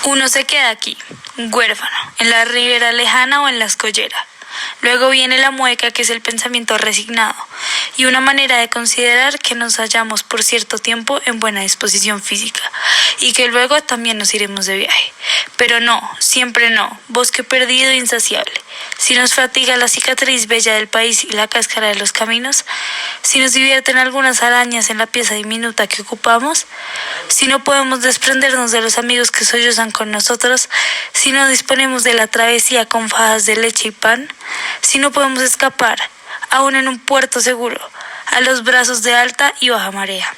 Uno se queda aquí, huérfano, en la ribera lejana o en la escollera. Luego viene la mueca, que es el pensamiento resignado, y una manera de considerar que nos hallamos por cierto tiempo en buena disposición física, y que luego también nos iremos de viaje. Pero no, siempre no, bosque perdido e insaciable. Si nos fatiga la cicatriz bella del país y la cáscara de los caminos, si nos divierten algunas arañas en la pieza diminuta que ocupamos, si no podemos desprendernos de los amigos que sollozan con nosotros, si no disponemos de la travesía con fajas de leche y pan, si no podemos escapar, aún en un puerto seguro, a los brazos de alta y baja marea.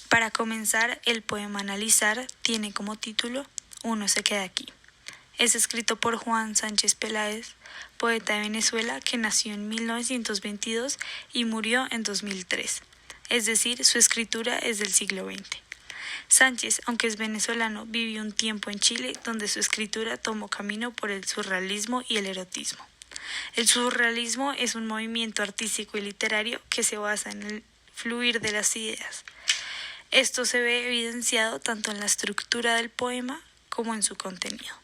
Para comenzar, el poema Analizar tiene como título Uno se queda aquí. Es escrito por Juan Sánchez Peláez, poeta de Venezuela que nació en 1922 y murió en 2003. Es decir, su escritura es del siglo XX. Sánchez, aunque es venezolano, vivió un tiempo en Chile donde su escritura tomó camino por el surrealismo y el erotismo. El surrealismo es un movimiento artístico y literario que se basa en el fluir de las ideas. Esto se ve evidenciado tanto en la estructura del poema como en su contenido.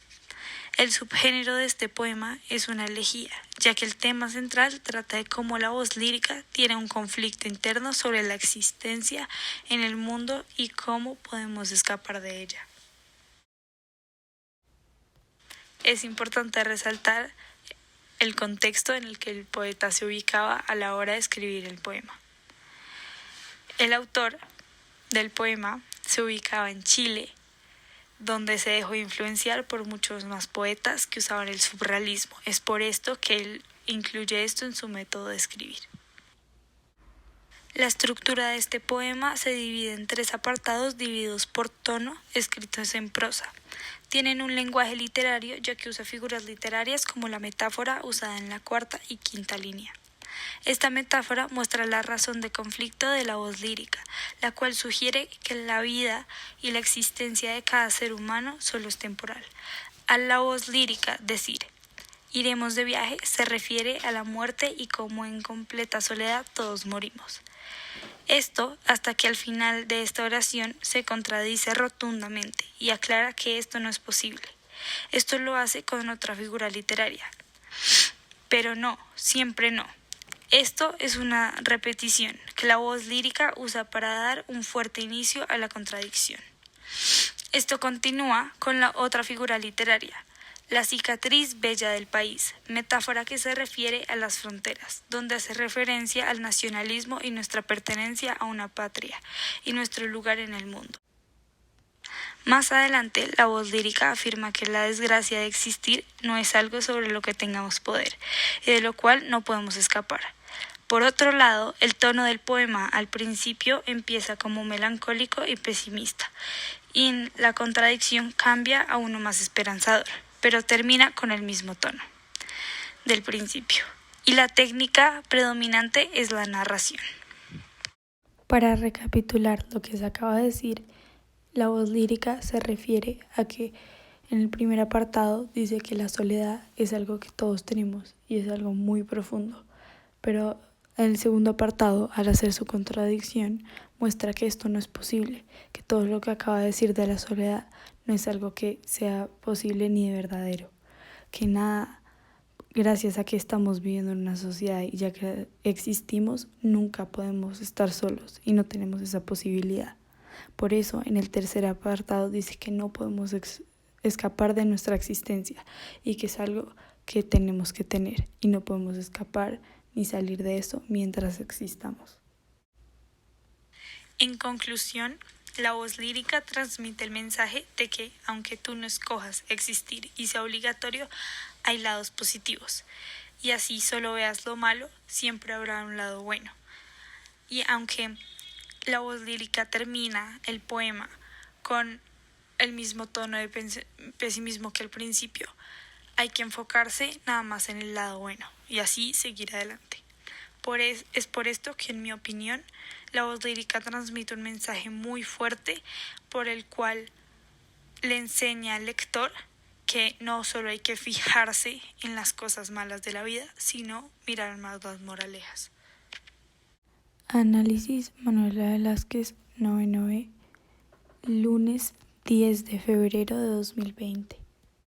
El subgénero de este poema es una elegía, ya que el tema central trata de cómo la voz lírica tiene un conflicto interno sobre la existencia en el mundo y cómo podemos escapar de ella. Es importante resaltar el contexto en el que el poeta se ubicaba a la hora de escribir el poema. El autor del poema se ubicaba en Chile, donde se dejó influenciar por muchos más poetas que usaban el surrealismo. Es por esto que él incluye esto en su método de escribir. La estructura de este poema se divide en 3 apartados divididos por tono, escritos en prosa. Tienen un lenguaje literario, ya que usa figuras literarias como la metáfora usada en la 4ª y 5ª línea. Esta metáfora muestra la razón de conflicto de la voz lírica, la cual sugiere que la vida y la existencia de cada ser humano solo es temporal. A la voz lírica decir iremos de viaje se refiere a la muerte y cómo en completa soledad todos morimos. Esto hasta que al final de esta oración se contradice rotundamente y aclara que esto no es posible. Esto lo hace con otra figura literaria. Pero no, siempre no. Esto es una repetición que la voz lírica usa para dar un fuerte inicio a la contradicción. Esto continúa con la otra figura literaria, la cicatriz bella del país, metáfora que se refiere a las fronteras, donde hace referencia al nacionalismo y nuestra pertenencia a una patria y nuestro lugar en el mundo. Más adelante, la voz lírica afirma que la desgracia de existir no es algo sobre lo que tengamos poder y de lo cual no podemos escapar. Por otro lado, el tono del poema al principio empieza como melancólico y pesimista, y en la contradicción cambia a uno más esperanzador, pero termina con el mismo tono del principio. Y la técnica predominante es la narración. Para recapitular lo que se acaba de decir, la voz lírica se refiere a que en el primer apartado dice que la soledad es algo que todos tenemos y es algo muy profundo, pero en el segundo apartado, al hacer su contradicción, muestra que esto no es posible, que todo lo que acaba de decir de la soledad no es algo que sea posible ni de verdadero, que nada, gracias a que estamos viviendo en una sociedad y ya que existimos, nunca podemos estar solos y no tenemos esa posibilidad. Por eso, en el tercer apartado dice que no podemos escapar de nuestra existencia y que es algo que tenemos que tener y no podemos escapar ni salir de eso mientras existamos. En conclusión, la voz lírica transmite el mensaje de que, aunque tú no escojas existir y sea obligatorio, hay lados positivos. Y así solo veas lo malo, siempre habrá un lado bueno. Y aunque la voz lírica termina el poema con el mismo tono de pesimismo que al principio, hay que enfocarse nada más en el lado bueno y así seguir adelante. Es por esto que, en mi opinión, la voz lírica transmite un mensaje muy fuerte por el cual le enseña al lector que no solo hay que fijarse en las cosas malas de la vida, sino mirar más las moralejas. Análisis: Manuela Velázquez, 9 B. lunes 10 de febrero de 2020.